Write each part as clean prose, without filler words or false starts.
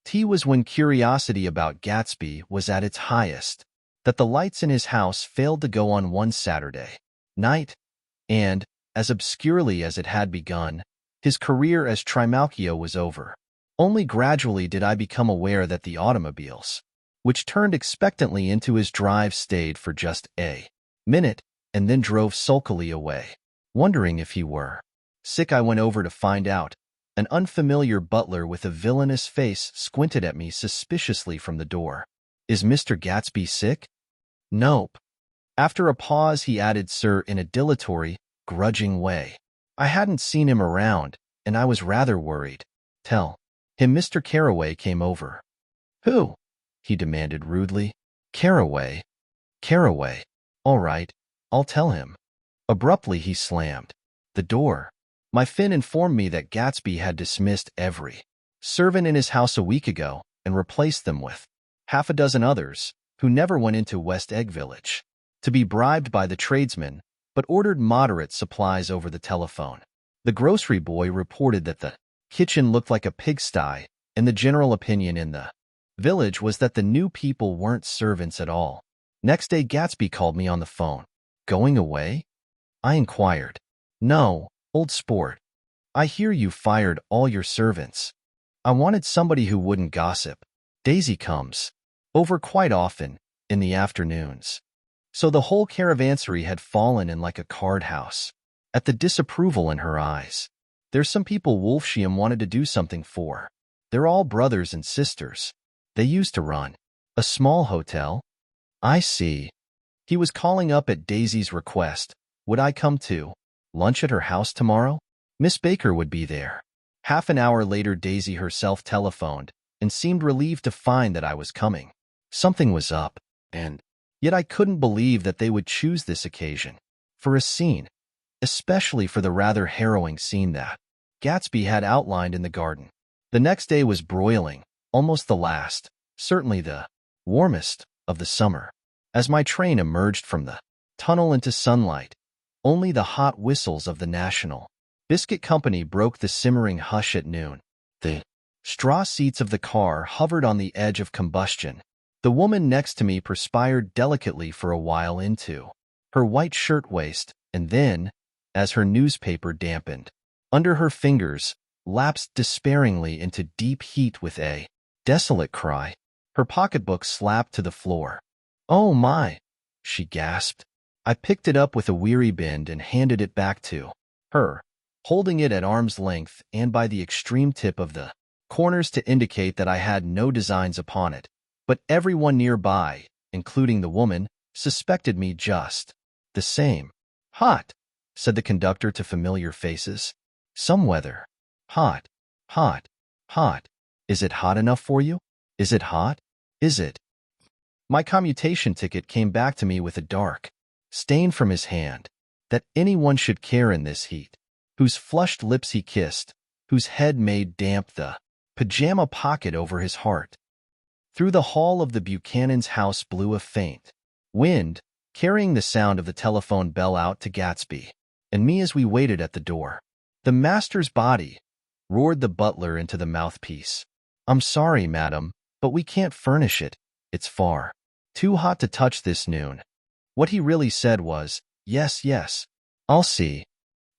T was when curiosity about Gatsby was at its highest, that the lights in his house failed to go on one Saturday night, and, as obscurely as it had begun, his career as Trimalchio was over. Only gradually did I become aware that the automobiles, which turned expectantly into his drive, stayed for just a minute and then drove sulkily away. Wondering if he were sick, I went over to find out. An unfamiliar butler with a villainous face squinted at me suspiciously from the door. "Is Mr. Gatsby sick?" "Nope." After a pause, he added, "Sir," in a dilatory, grudging way. I hadn't seen him around, and I was rather worried. "Tell him Mr. Carraway came over." "Who?" he demanded rudely. "Carraway." "Carraway. All right, I'll tell him." Abruptly, he slammed the door. My Finn informed me that Gatsby had dismissed every servant in his house a week ago and replaced them with half a dozen others who never went into West Egg Village to be bribed by the tradesmen, but ordered moderate supplies over the telephone. The grocery boy reported that the kitchen looked like a pigsty, and the general opinion in the village was that the new people weren't servants at all. Next day, Gatsby called me on the phone. "Going away?" I inquired. "No, old sport. I hear you fired all your servants. I wanted somebody who wouldn't gossip. Daisy comes over quite often in the afternoons." So the whole caravansary had fallen in like a card house at the disapproval in her eyes. "There's some people Wolfsheim wanted to do something for. They're all brothers and sisters. They used to run a small hotel." "I see." He was calling up at Daisy's request. Would I come to lunch at her house tomorrow? Miss Baker would be there. Half an hour later, Daisy herself telephoned and seemed relieved to find that I was coming. Something was up, and yet I couldn't believe that they would choose this occasion for a scene, especially for the rather harrowing scene that Gatsby had outlined in the garden. The next day was broiling, almost the last, certainly the warmest, of the summer. As my train emerged from the tunnel into sunlight, only the hot whistles of the National Biscuit Company broke the simmering hush at noon. The straw seats of the car hovered on the edge of combustion. The woman next to me perspired delicately for a while into her white shirtwaist, and then, as her newspaper dampened under her fingers, lapsed despairingly into deep heat with a desolate cry. Her pocketbook slapped to the floor. "Oh my," she gasped. I picked it up with a weary bend and handed it back to her, holding it at arm's length and by the extreme tip of the corners to indicate that I had no designs upon it. But everyone nearby, including the woman, suspected me just the same. "Hot," said the conductor to familiar faces. "Some weather. Hot, hot, hot. Is it hot enough for you? Is it hot? Is it?" My commutation ticket came back to me with a dark stain from his hand. That anyone should care in this heat. Whose flushed lips he kissed, whose head made damp the pajama pocket over his heart. Through the hall of the Buchanan's house blew a faint wind, carrying the sound of the telephone bell out to Gatsby and me as we waited at the door. "The master's body," roared the butler into the mouthpiece. "I'm sorry, madam, but we can't furnish it. It's far too hot to touch this noon." What he really said was, "Yes, yes, I'll see."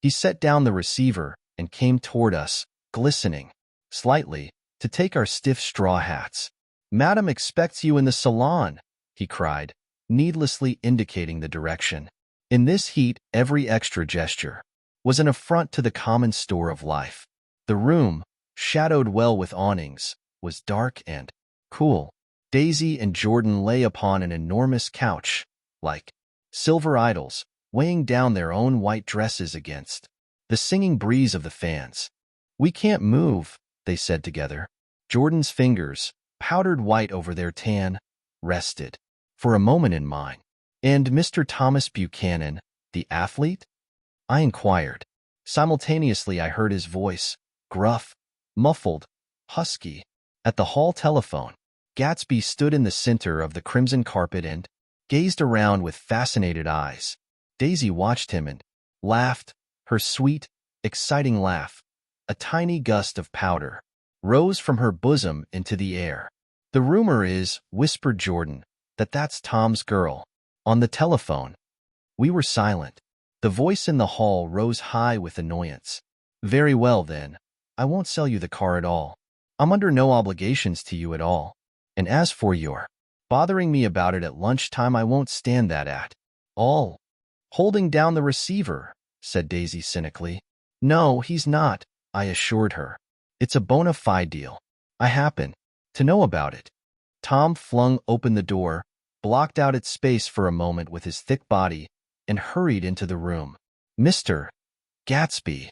He set down the receiver and came toward us, glistening slightly, to take our stiff straw hats. "Madam expects you in the salon," he cried, needlessly indicating the direction. In this heat, every extra gesture was an affront to the common store of life. The room, shadowed well with awnings, was dark and cool. Daisy and Jordan lay upon an enormous couch, like silver idols, weighing down their own white dresses against the singing breeze of the fans. "We can't move," they said together. Jordan's fingers, powdered white over their tan, rested for a moment in mine. "And Mr. Thomas Buchanan, the athlete?" I inquired. Simultaneously, I heard his voice, gruff, muffled, husky, at the hall telephone. Gatsby stood in the center of the crimson carpet and gazed around with fascinated eyes. Daisy watched him and laughed, her sweet, exciting laugh, a tiny gust of powder rose from her bosom into the air. "The rumor is," whispered Jordan, "that that's Tom's girl. On the telephone." We were silent. The voice in the hall rose high with annoyance. "Very well, then. I won't sell you the car at all. I'm under no obligations to you at all. And as for your bothering me about it at lunchtime, I won't stand that at all." "Holding down the receiver," said Daisy cynically. "No, he's not," I assured her. "It's a bona fide deal. I happen to know about it." Tom flung open the door, blocked out its space for a moment with his thick body, and hurried into the room. "Mr. Gatsby."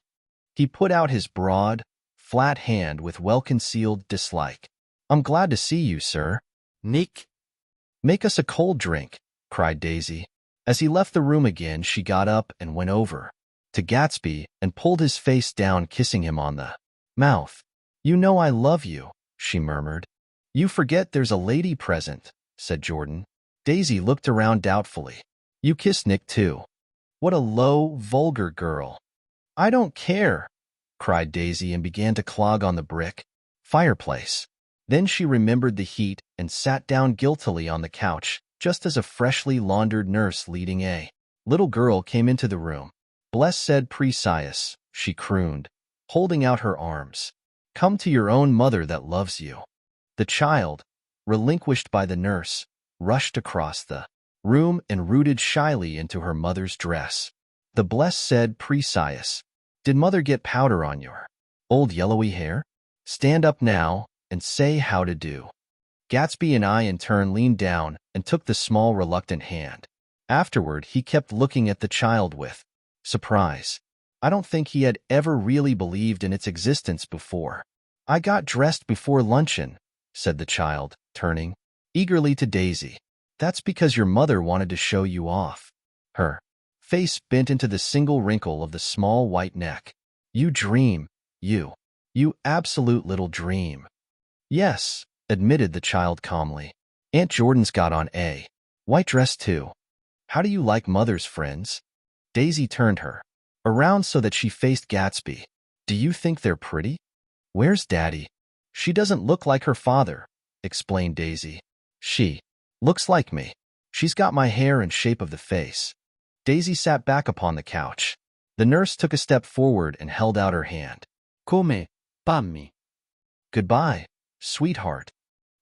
He put out his broad, flat hand with well-concealed dislike. "I'm glad to see you, sir." Nick, "Make us a cold drink," cried Daisy. As he left the room again, she got up and went over to Gatsby and pulled his face down, kissing him on the mouth. "You know I love you," she murmured. "You forget there's a lady present," said Jordan. Daisy looked around doubtfully. "You kiss Nick, too. What a low, vulgar girl." "I don't care," cried Daisy and began to clog on the brick fireplace. Then she remembered the heat and sat down guiltily on the couch, just as a freshly laundered nurse leading a little girl came into the room. "Blessed Precious," she crooned, holding out her arms. "Come to your own mother that loves you." The child, relinquished by the nurse, rushed across the room and rooted shyly into her mother's dress. The Blessed Precious. "Did mother get powder on your old yellowy hair? Stand up now and say how to do." Gatsby and I in turn leaned down and took the small reluctant hand. Afterward, he kept looking at the child with surprise. I don't think he had ever really believed in its existence before. "I got dressed before luncheon," said the child, turning eagerly to Daisy. "That's because your mother wanted to show you off." Her face bent into the single wrinkle of the small white neck. "You dream, you absolute little dream." "Yes," admitted the child calmly. "Aunt Jordan's got on a white dress, too. How do you like mother's friends?" Daisy turned her around so that she faced Gatsby. "Do you think they're pretty? Where's Daddy?" "She doesn't look like her father," explained Daisy. "She looks like me. She's got my hair and shape of the face." Daisy sat back upon the couch. The nurse took a step forward and held out her hand. come, Pammy. "Goodbye, sweetheart."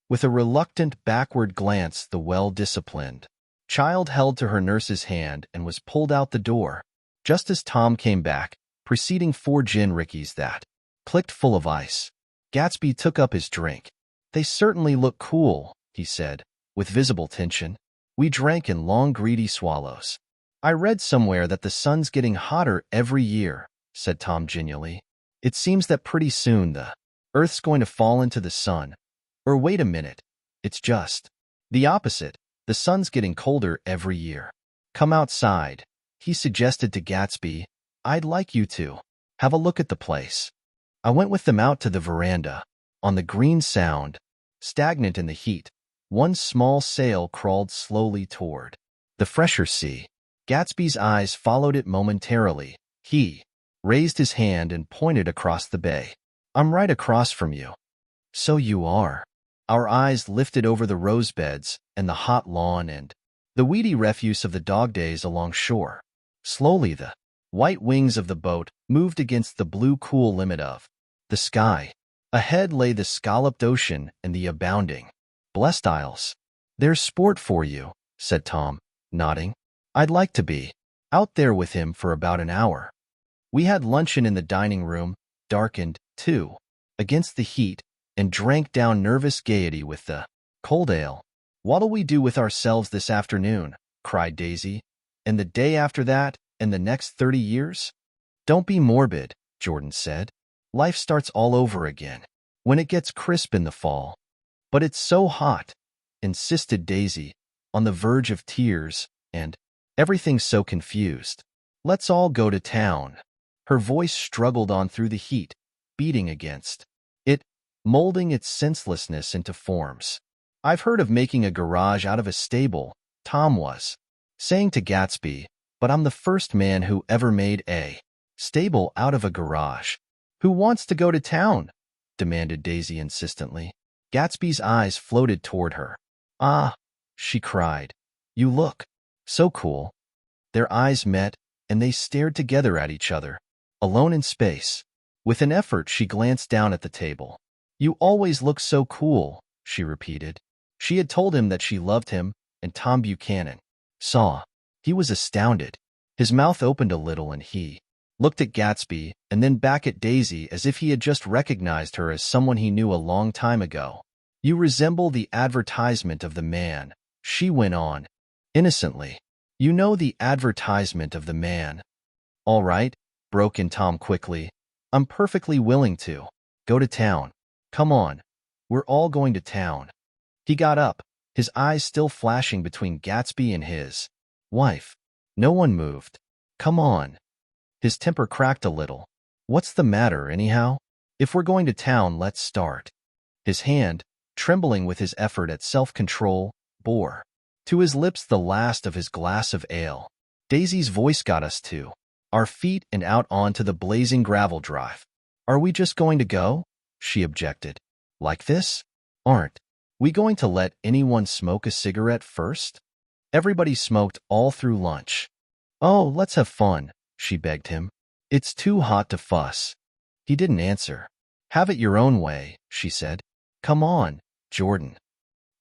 With a reluctant backward glance, the well-disciplined child held to her nurse's hand and was pulled out the door, just as Tom came back, preceding 4 gin rickeys that clicked full of ice. Gatsby took up his drink. "They certainly look cool," he said, with visible tension. "We drank in long, greedy swallows." "I read somewhere that the sun's getting hotter every year," said Tom genially. "It seems that pretty soon the Earth's going to fall into the sun. Or wait a minute, it's just the opposite. The sun's getting colder every year." "Come outside," he suggested to Gatsby. "I'd like you to have a look at the place." I went with them out to the veranda. On the green Sound, stagnant in the heat, one small sail crawled slowly toward the fresher sea. Gatsby's eyes followed it momentarily. He raised his hand and pointed across the bay. "I'm right across from you." "So you are." Our eyes lifted over the rose beds and the hot lawn and the weedy refuse of the dog days along shore. Slowly the white wings of the boat moved against the blue cool limit of the sky. Ahead lay the scalloped ocean and the abounding blessed isles. "There's sport for you," said Tom, nodding. "I'd like to be out there with him for about an hour." We had luncheon in the dining room, darkened, too, against the heat, and drank down nervous gaiety with the cold ale. "What'll we do with ourselves this afternoon?" cried Daisy. "And the day after that, and the next 30 years? "Don't be morbid," Jordan said. "Life starts all over again when it gets crisp in the fall." "But it's so hot," insisted Daisy, on the verge of tears, "and everything's so confused. Let's all go to town." Her voice struggled on through the heat, beating against it, molding its senselessness into forms. "I've heard of making a garage out of a stable," Tom was saying to Gatsby, "but I'm the first man who ever made a stable out of a garage. Who wants to go to town?" demanded Daisy insistently. Gatsby's eyes floated toward her. Ah, she cried. You look so cool. Their eyes met, and they stared together at each other, alone in space. With an effort, she glanced down at the table. You always look so cool, she repeated. She had told him that she loved him, and Tom Buchanan saw. He was astounded. His mouth opened a little and he looked at Gatsby and then back at Daisy as if he had just recognized her as someone he knew a long time ago. You resemble the advertisement of the man, she went on, innocently. You know the advertisement of the man. All right, broke in Tom quickly. I'm perfectly willing to go to town. Come on. We're all going to town. He got up, his eyes still flashing between Gatsby and his wife. No one moved. Come on. His temper cracked a little. What's the matter, anyhow? If we're going to town, let's start. His hand, trembling with his effort at self-control, bore to his lips the last of his glass of ale. Daisy's voice got us to our feet and out onto the blazing gravel drive. Are we just going to go? She objected. Like this? Aren't we going to let anyone smoke a cigarette first? Everybody smoked all through lunch. Oh, let's have fun, she begged him. It's too hot to fuss. He didn't answer. Have it your own way, she said. Come on, Jordan.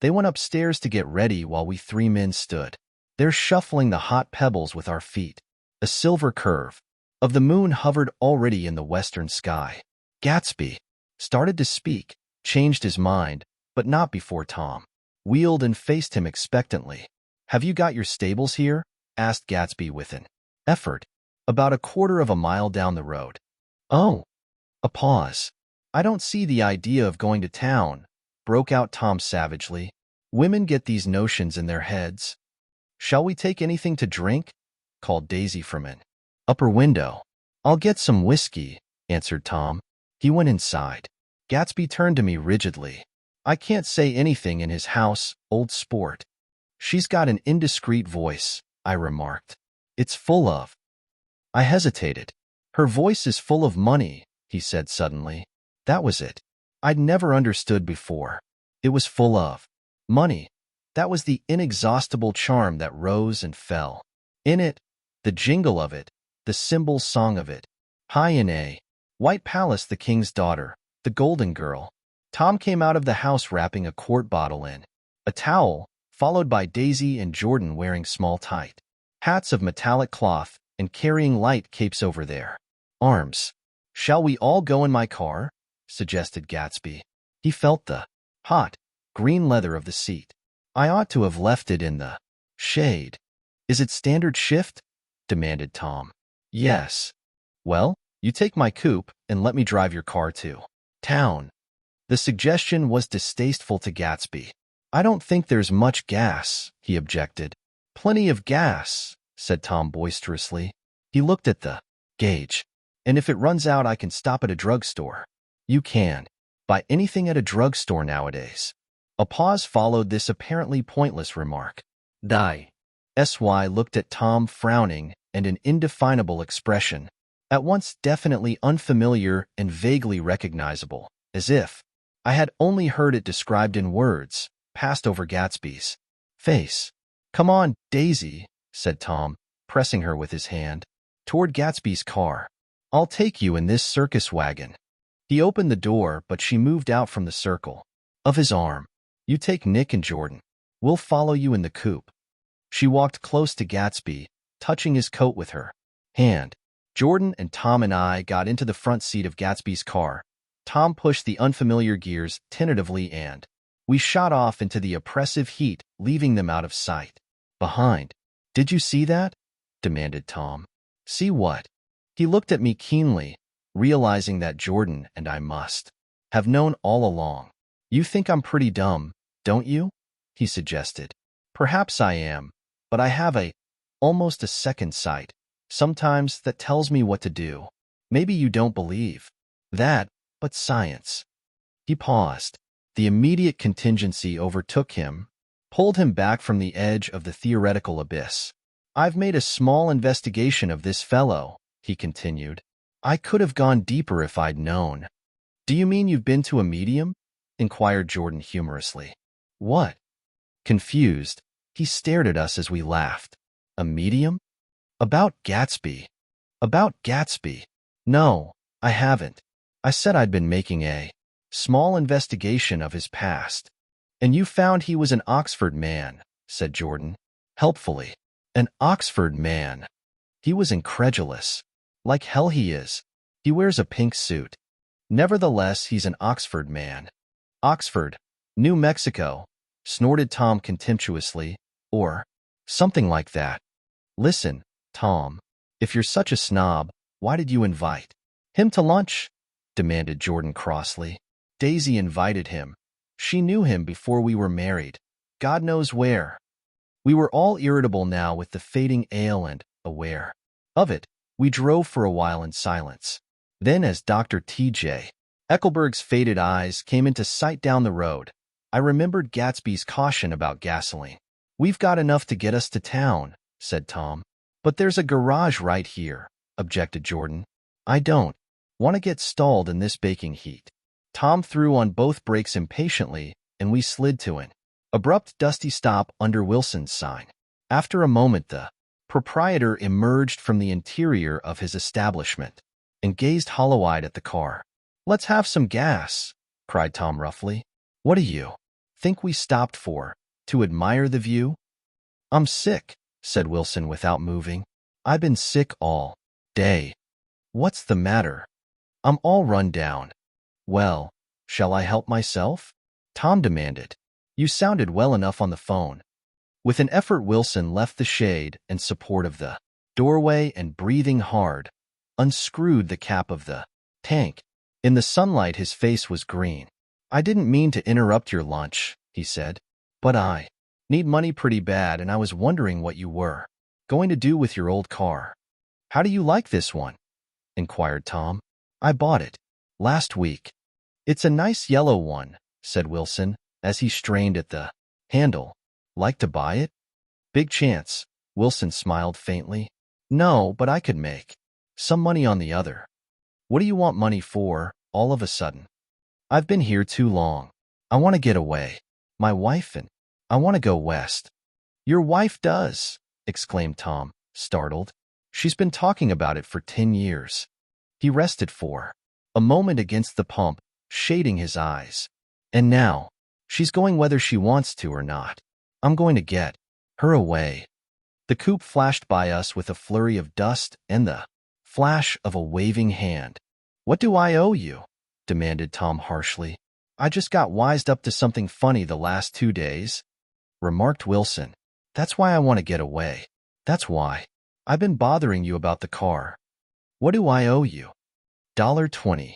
They went upstairs to get ready while we three men stood there shuffling the hot pebbles with our feet. A silver curve of the moon hovered already in the western sky. Gatsby started to speak, changed his mind, but not before Tom wheeled and faced him expectantly. Have you got your stables here? Asked Gatsby with an effort. About a quarter of a mile down the road. Oh. A pause. I don't see the idea of going to town, broke out Tom savagely. Women get these notions in their heads. Shall we take anything to drink? Called Daisy from an upper window. I'll get some whiskey, answered Tom. He went inside. Gatsby turned to me rigidly. I can't say anything in his house, old sport. She's got an indiscreet voice, I remarked. It's full of. I hesitated. Her voice is full of money, he said suddenly. That was it. I'd never understood before. It was full of money. That was the inexhaustible charm that rose and fell. In it, the jingle of it, the cymbal song of it. High in a white palace, the king's daughter, the golden girl. Tom came out of the house wrapping a quart bottle in a towel, followed by Daisy and Jordan wearing small tight hats of metallic cloth and carrying light capes over their arms. Shall we all go in my car? Suggested Gatsby. He felt the hot, green leather of the seat. I ought to have left it in the shade. Is it standard shift? Demanded Tom. Yes. Well, you take my coupe and let me drive your car to town. The suggestion was distasteful to Gatsby. I don't think there's much gas, he objected. Plenty of gas, said Tom boisterously. He looked at the gauge. And if it runs out, I can stop at a drugstore. You can buy anything at a drugstore nowadays. A pause followed this apparently pointless remark. Die. SY looked at Tom frowning and an indefinable expression, at once definitely unfamiliar and vaguely recognizable, as if I had only heard it described in words, passed over Gatsby's face. Come on, Daisy, said Tom, pressing her with his hand toward Gatsby's car. I'll take you in this circus wagon. He opened the door, but she moved out from the circle of his arm. You take Nick and Jordan. We'll follow you in the coupe. She walked close to Gatsby, touching his coat with her hand. Jordan and Tom and I got into the front seat of Gatsby's car. Tom pushed the unfamiliar gears tentatively and we shot off into the oppressive heat, leaving them out of sight. Behind. Did you see that? Demanded Tom. See what? He looked at me keenly, realizing that Jordan and I must have known all along. You think I'm pretty dumb, don't you? He suggested. Perhaps I am, but I have almost a second sight, sometimes that tells me what to do. Maybe you don't believe that, but science. He paused. The immediate contingency overtook him, pulled him back from the edge of the theoretical abyss. I've made a small investigation of this fellow, he continued. I could have gone deeper if I'd known. Do you mean you've been to a medium? Inquired Jordan humorously. What? Confused, he stared at us as we laughed. A medium? About Gatsby. About Gatsby. No, I haven't. I said I'd been making a small investigation of his past. And you found he was an Oxford man, said Jordan, helpfully. An Oxford man. He was incredulous. Like hell he is. He wears a pink suit. Nevertheless, he's an Oxford man. Oxford, New Mexico, snorted Tom contemptuously, or something like that. Listen, Tom, if you're such a snob, why did you invite him to lunch? Demanded Jordan crossly. Daisy invited him. She knew him before we were married. God knows where. We were all irritable now with the fading ale and, aware of it, we drove for a while in silence. Then as Dr. T.J. Eckelberg's faded eyes came into sight down the road, I remembered Gatsby's caution about gasoline. We've got enough to get us to town, said Tom. But there's a garage right here, objected Jordan. I don't want to get stalled in this baking heat. Tom threw on both brakes impatiently, and we slid to an abrupt, dusty stop under Wilson's sign. After a moment, the proprietor emerged from the interior of his establishment and gazed hollow-eyed at the car. Let's have some gas, cried Tom roughly. What do you think we stopped for? To admire the view? I'm sick, said Wilson without moving. I've been sick all day. What's the matter? I'm all run down. Well, shall I help myself? Tom demanded. You sounded well enough on the phone. With an effort, Wilson left the shade and support of the doorway and, breathing hard, unscrewed the cap of the tank. In the sunlight, his face was green. I didn't mean to interrupt your lunch, he said, but I need money pretty bad, and I was wondering what you were going to do with your old car. How do you like this one? Inquired Tom. I bought it last week. It's a nice yellow one, said Wilson, as he strained at the handle. Like to buy it? Big chance, Wilson smiled faintly. No, but I could make some money on the other. What do you want money for, all of a sudden? I've been here too long. I want to get away. My wife and I want to go west. Your wife does, exclaimed Tom, startled. She's been talking about it for 10 years. He rested for a moment against the pump, shading his eyes. And now, she's going whether she wants to or not. I'm going to get her away. The coupe flashed by us with a flurry of dust and the flash of a waving hand. What do I owe you? Demanded Tom harshly. I just got wised up to something funny the last 2 days, remarked Wilson. That's why I want to get away. That's why. I've been bothering you about the car. What do I owe you? $20.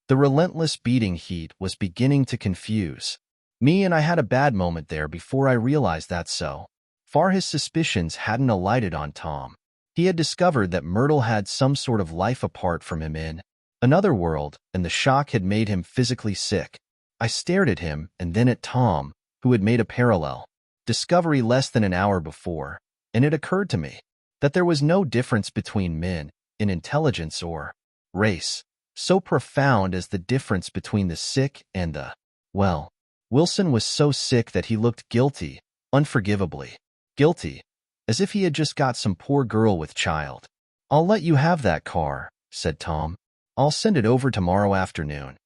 The relentless beating heat was beginning to confuse me, and I had a bad moment there before I realized that so far his suspicions hadn't alighted on Tom. He had discovered that Myrtle had some sort of life apart from him in another world, and the shock had made him physically sick. I stared at him and then at Tom, who had made a parallel discovery less than an hour before, and it occurred to me that there was no difference between men in intelligence or race so profound as the difference between the sick and the well. Wilson was so sick that he looked guilty, unforgivably guilty, as if he had just got some poor girl with child. I'll let you have that car, said Tom. I'll send it over tomorrow afternoon.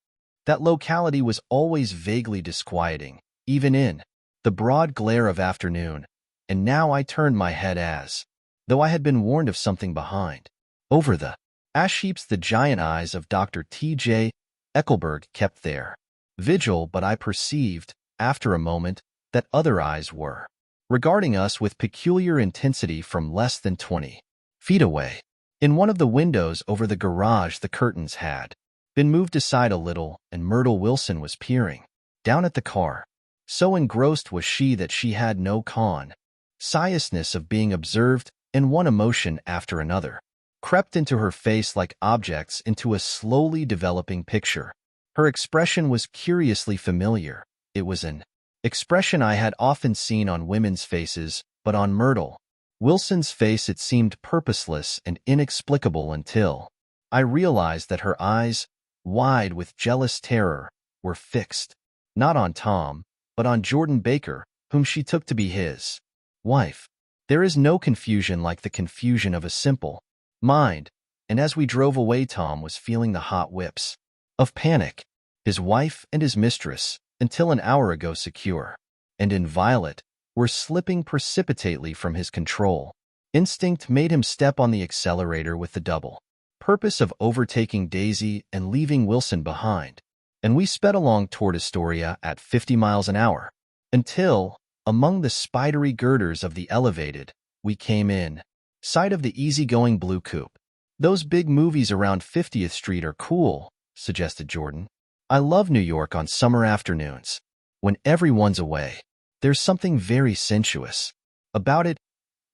That locality was always vaguely disquieting, even in the broad glare of afternoon, and now I turned my head as though I had been warned of something behind. Over the ash heaps, the giant eyes of Dr. T.J. Eckelberg kept their vigil, but I perceived, after a moment, that other eyes were regarding us with peculiar intensity from less than 20 feet away. In one of the windows over the garage, the curtains had been moved aside a little, and Myrtle Wilson was peering down at the car. So engrossed was she that she had no consciousness of being observed, and one emotion after another crept into her face like objects into a slowly developing picture. Her expression was curiously familiar. It was an expression I had often seen on women's faces, but on Myrtle Wilson's face it seemed purposeless and inexplicable until I realized that her eyes wide with jealous terror, were fixed, not on Tom, but on Jordan Baker, whom she took to be his wife. There is no confusion like the confusion of a simple mind, and as we drove away Tom was feeling the hot whips of panic, his wife and his mistress, until an hour ago secure, and inviolate, were slipping precipitately from his control. Instinct made him step on the accelerator with the double purpose of overtaking Daisy and leaving Wilson behind, and we sped along toward Astoria at 50 miles an hour, until, among the spidery girders of the elevated, we came in sight of the easygoing blue coupe. "Those big movies around 50th Street are cool," suggested Jordan. "I love New York on summer afternoons. When everyone's away, there's something very sensuous about it,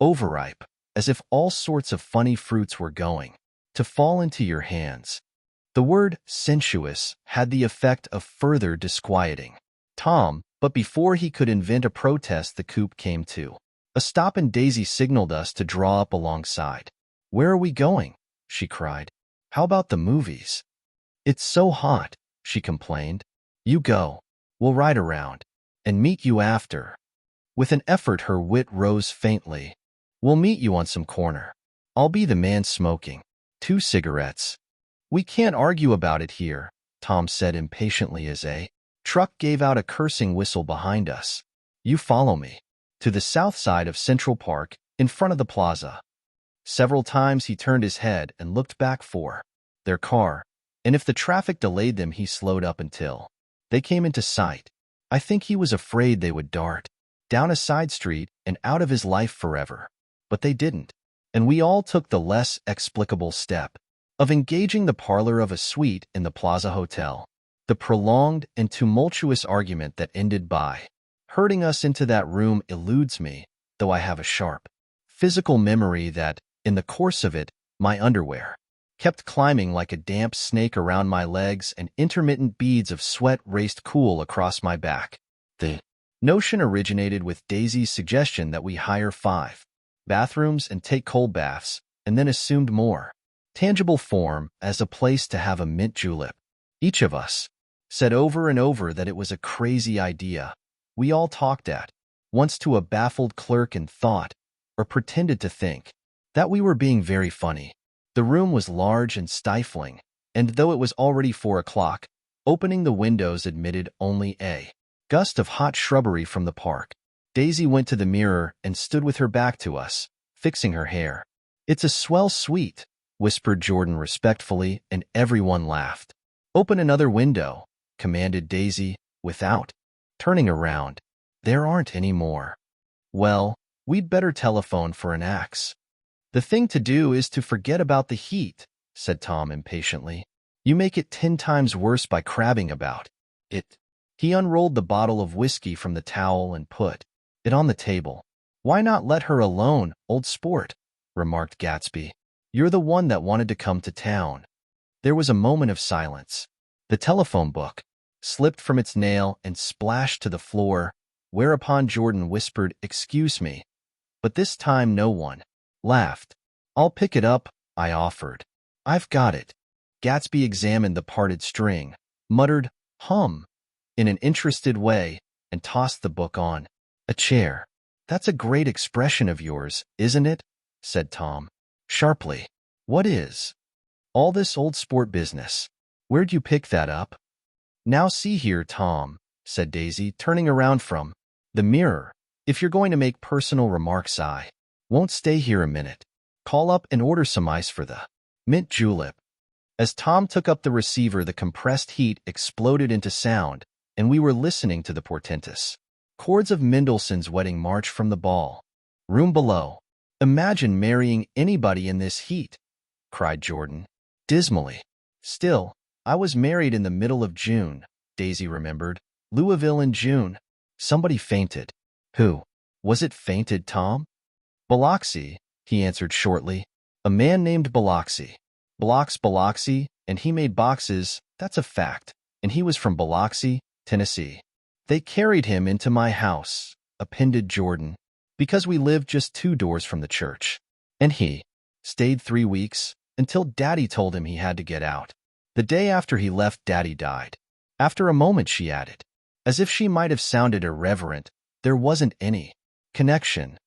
overripe, as if all sorts of funny fruits were going to fall into your hands." The word sensuous had the effect of further disquieting Tom, but before he could invent a protest, the coupe came to a stop and Daisy signaled us to draw up alongside. "Where are we going?" she cried. "How about the movies?" "It's so hot," she complained. "You go. We'll ride around and meet you after." With an effort her wit rose faintly. "We'll meet you on some corner. I'll be the man smoking 2 cigarettes. "We can't argue about it here," Tom said impatiently as a truck gave out a cursing whistle behind us. "You follow me to the south side of Central Park, in front of the plaza." Several times he turned his head and looked back for their car, and if the traffic delayed them he slowed up until they came into sight. I think he was afraid they would dart down a side street and out of his life forever. But they didn't, and we all took the less explicable step of engaging the parlor of a suite in the Plaza Hotel. The prolonged and tumultuous argument that ended by herding us into that room eludes me, though I have a sharp physical memory that, in the course of it, my underwear kept climbing like a damp snake around my legs and intermittent beads of sweat raced cool across my back. The notion originated with Daisy's suggestion that we hire 5 bathrooms and take cold baths, and then assumed more tangible form as a place to have a mint julep. Each of us said over and over that it was a crazy idea. We all talked at once to a baffled clerk and thought, or pretended to think, that we were being very funny. The room was large and stifling, and though it was already 4 o'clock, opening the windows admitted only a gust of hot shrubbery from the park. Daisy went to the mirror and stood with her back to us, fixing her hair. "It's a swell suite," whispered Jordan respectfully, and everyone laughed. "Open another window," commanded Daisy, without turning around. "There aren't any more." "Well, we'd better telephone for an axe." "The thing to do is to forget about the heat," said Tom impatiently. "You make it 10 times worse by crabbing about it." He unrolled the bottle of whiskey from the towel and put it on the table. "Why not let her alone, old sport?" remarked Gatsby. "You're the one that wanted to come to town." There was a moment of silence. The telephone book slipped from its nail and splashed to the floor, whereupon Jordan whispered, "Excuse me," but this time no one laughed. "I'll pick it up," I offered. "I've got it." Gatsby examined the parted string, muttered, "Hum," in an interested way, and tossed the book on a chair. "That's a great expression of yours, isn't it?" said Tom sharply. "What is all this old sport business? Where'd you pick that up?" "Now see here, Tom," said Daisy, turning around from the mirror. "If you're going to make personal remarks, I won't stay here a minute. Call up and order some ice for the mint julep." As Tom took up the receiver, the compressed heat exploded into sound, and we were listening to the portentous chords of Mendelssohn's Wedding March from the ball room below. "Imagine marrying anybody in this heat," cried Jordan dismally. "Still, I was married in the middle of June," Daisy remembered. "Louisville in June. Somebody fainted." "Who was it fainted, Tom?" "Biloxi," he answered shortly. "A man named Biloxi. Biloxi, and he made boxes, that's a fact, and he was from Biloxi, Tennessee. They carried him into my house," appended Jordan, "because we lived just 2 doors from the church. And he stayed 3 weeks, until Daddy told him he had to get out." The day after he left, Daddy died. After a moment, she added. As if she might have sounded irreverent, there wasn't any connection.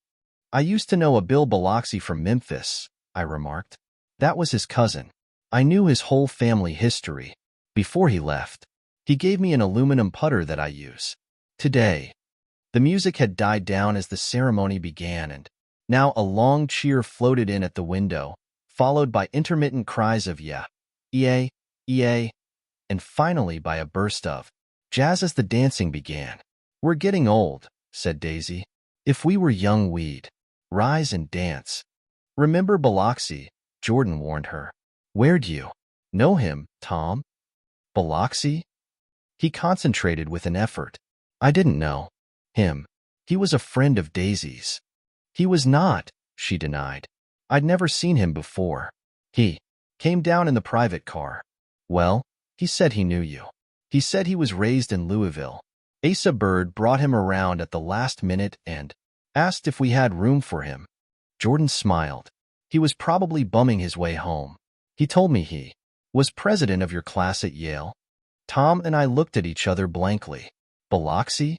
I used to know a Bill Biloxi from Memphis, I remarked. That was his cousin. I knew his whole family history. Before he left, he gave me an aluminum putter that I use today. The music had died down as the ceremony began, and now a long cheer floated in at the window, followed by intermittent cries of yeah, EA, EA, and finally by a burst of jazz as the dancing began. We're getting old, said Daisy. If we were young, we'd rise and dance. Remember Biloxi, Jordan warned her. Where'd you know him, Tom? Biloxi? He concentrated with an effort. I didn't know him. He was a friend of Daisy's. He was not, she denied. I'd never seen him before. He came down in the private car. Well, he said he knew you. He said he was raised in Louisville. Asa Bird brought him around at the last minute and asked if we had room for him. Jordan smiled. He was probably bumming his way home. He told me he was president of your class at Yale. Tom and I looked at each other blankly. Biloxi?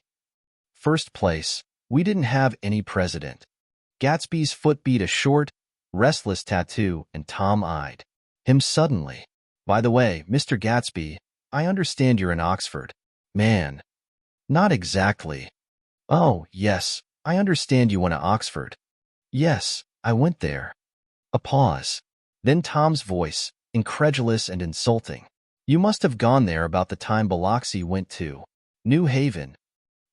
First place, we didn't have any president. Gatsby's foot beat a short, restless tattoo, and Tom eyed him suddenly. By the way, Mr. Gatsby, I understand you're in Oxford. Man. Not exactly. Oh, yes, I understand you went to Oxford. Yes, I went there. A pause. Then Tom's voice, incredulous and insulting. You must have gone there about the time Biloxi went to New Haven.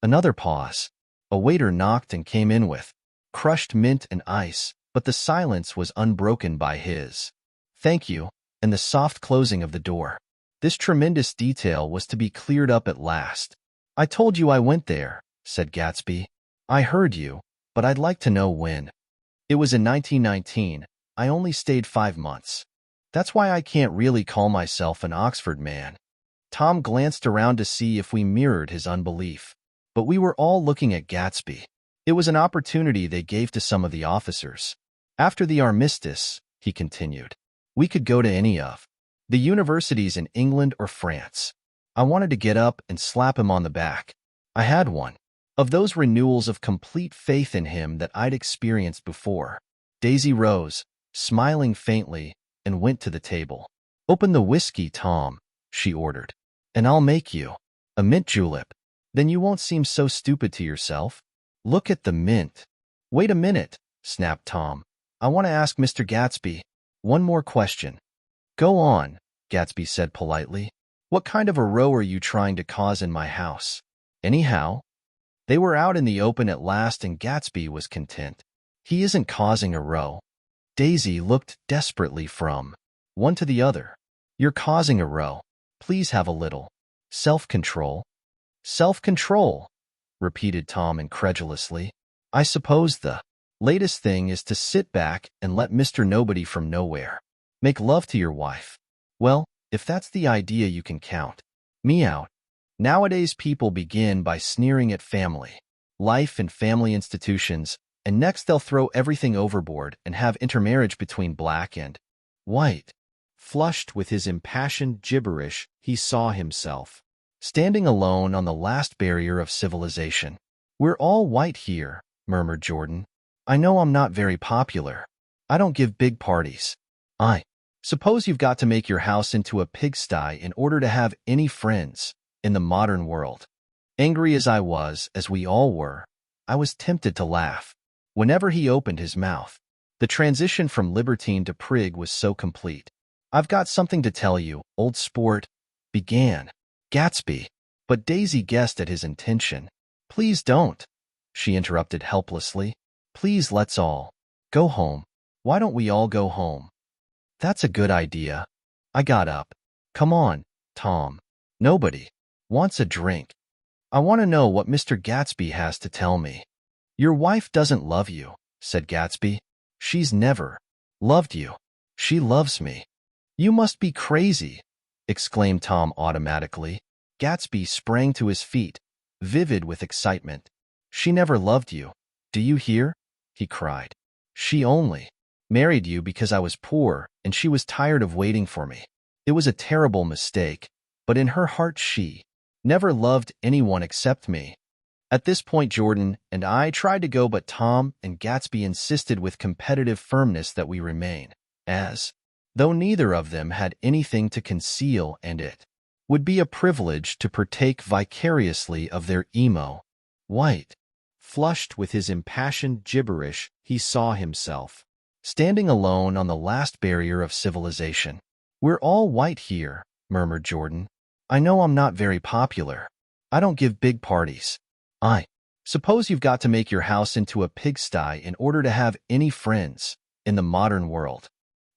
Another pause. A waiter knocked and came in with crushed mint and ice, but the silence was unbroken by his thank you and the soft closing of the door. This tremendous detail was to be cleared up at last. I told you I went there, said Gatsby. I heard you, but I'd like to know when. It was in 1919. I only stayed 5 months. That's why I can't really call myself an Oxford man. Tom glanced around to see if we mirrored his unbelief. But we were all looking at Gatsby. It was an opportunity they gave to some of the officers. After the armistice, he continued, we could go to any of the universities in England or France. I wanted to get up and slap him on the back. I had one of those renewals of complete faith in him that I'd experienced before. Daisy rose, smiling faintly, and went to the table. Open the whiskey, Tom, she ordered, and I'll make you a mint julep. Then you won't seem so stupid to yourself. Look at the mint. Wait a minute, snapped Tom. I want to ask Mr. Gatsby one more question. Go on, Gatsby said politely. What kind of a row are you trying to cause in my house? Anyhow, they were out in the open at last, and Gatsby was content. He isn't causing a row. Daisy looked desperately from one to the other. You're causing a row. Please have a little self-control. Self-control, repeated Tom incredulously. I suppose the latest thing is to sit back and let Mr. Nobody from Nowhere make love to your wife. Well, if that's the idea, you can count me out. Nowadays, people begin by sneering at family, life and family institutions, and next they'll throw everything overboard and have intermarriage between black and white. Flushed with his impassioned gibberish, he saw himself standing alone on the last barrier of civilization. We're all white here, murmured Jordan. I know I'm not very popular. I don't give big parties. I suppose you've got to make your house into a pigsty in order to have any friends in the modern world. Angry as I was, as we all were, I was tempted to laugh. Whenever he opened his mouth, the transition from libertine to prig was so complete. I've got something to tell you, old sport, began Gatsby. But Daisy guessed at his intention. Please don't, she interrupted helplessly. Please, let's all go home. Why don't we all go home? That's a good idea. I got up. Come on, Tom. Nobody wants a drink. I want to know what Mr. Gatsby has to tell me. Your wife doesn't love you, said Gatsby. She's never loved you. She loves me. You must be crazy, exclaimed Tom automatically. Gatsby sprang to his feet, vivid with excitement. She never loved you. Do you hear? He cried. She only married you because I was poor and she was tired of waiting for me. It was a terrible mistake, but in her heart she never loved anyone except me. At this point, Jordan and I tried to go, but Tom and Gatsby insisted with competitive firmness that we remain, as though neither of them had anything to conceal, and it would be a privilege to partake vicariously of their emo. White, flushed with his impassioned gibberish, he saw himself standing alone on the last barrier of civilization. "We're all white here," murmured Jordan. "I know I'm not very popular. I don't give big parties. I suppose you've got to make your house into a pigsty in order to have any friends in the modern world."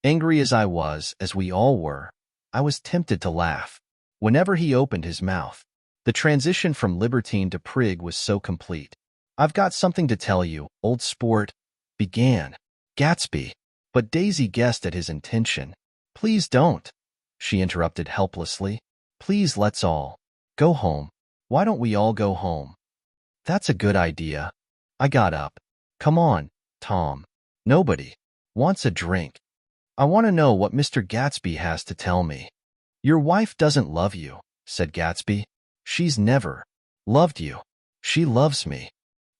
Angry as I was, as we all were, I was tempted to laugh. Whenever he opened his mouth, the transition from libertine to prig was so complete. "I've got something to tell you, old sport," began Gatsby, but Daisy guessed at his intention. "Please don't," she interrupted helplessly. "Please, let's all go home. Why don't we all go home?" "That's a good idea." I got up. "Come on, Tom. Nobody wants a drink. I want to know what Mr. Gatsby has to tell me." "Your wife doesn't love you," said Gatsby. "She's never loved you. She loves me."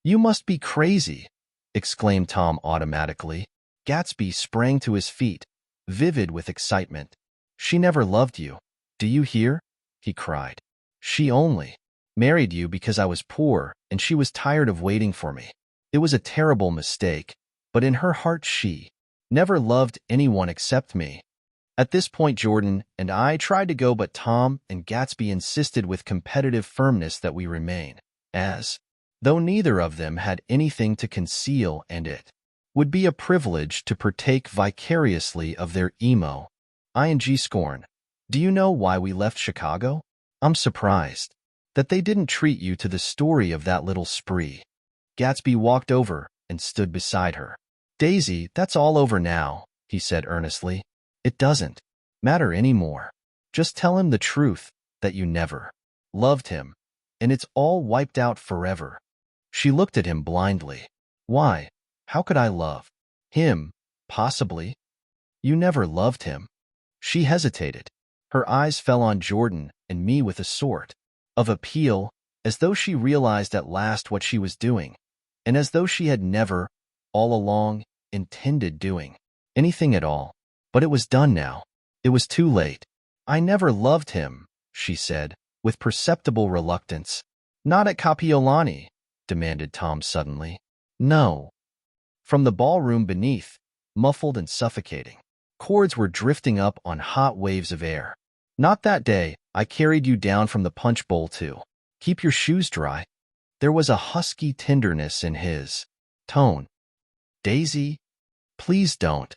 "You must be crazy," exclaimed Tom automatically. Gatsby sprang to his feet, vivid with excitement. "She never loved you. Do you hear?" he cried. "She only married you because I was poor and she was tired of waiting for me. It was a terrible mistake, but in her heart she never loved anyone except me." At this point, Jordan and I tried to go, but Tom and Gatsby insisted with competitive firmness that we remain, as though neither of them had anything to conceal, and it would be a privilege to partake vicariously of their emo. Scorn. "Do you know why we left Chicago? I'm surprised that they didn't treat you to the story of that little spree." Gatsby walked over and stood beside her. "Daisy, that's all over now," he said earnestly. "It doesn't matter anymore. Just tell him the truth, that you never loved him, and it's all wiped out forever." She looked at him blindly. "Why? How could I love him, possibly? You never loved him." She hesitated. Her eyes fell on Jordan and me with a sort of appeal, as though she realized at last what she was doing, and as though she had never, all along, intended doing anything at all. But it was done now. It was too late. "I never loved him," she said, with perceptible reluctance. "Not at Kapiolani," demanded Tom suddenly. "No." From the ballroom beneath, muffled and suffocating, chords were drifting up on hot waves of air. "Not that day. I carried you down from the punch bowl to keep your shoes dry." There was a husky tenderness in his tone. "Daisy, please don't."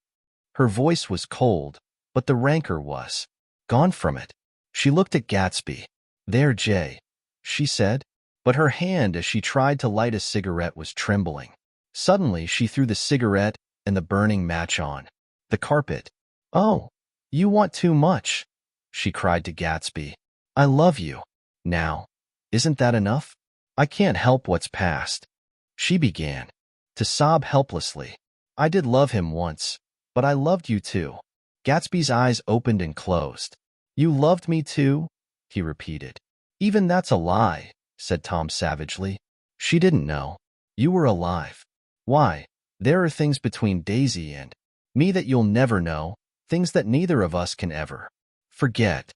Her voice was cold, but the rancor was gone from it. She looked at Gatsby. "There, Jay," she said, but her hand as she tried to light a cigarette was trembling. Suddenly she threw the cigarette and the burning match on the carpet. "Oh, you want too much," she cried to Gatsby. "I love you. Now, isn't that enough? I can't help what's past." She began to sob helplessly. "I did love him once, but I loved you too." Gatsby's eyes opened and closed. "You loved me too?" he repeated. "Even that's a lie," said Tom savagely. "She didn't know. You were alive. Why, there are things between Daisy and me that you'll never know, things that neither of us can ever forget."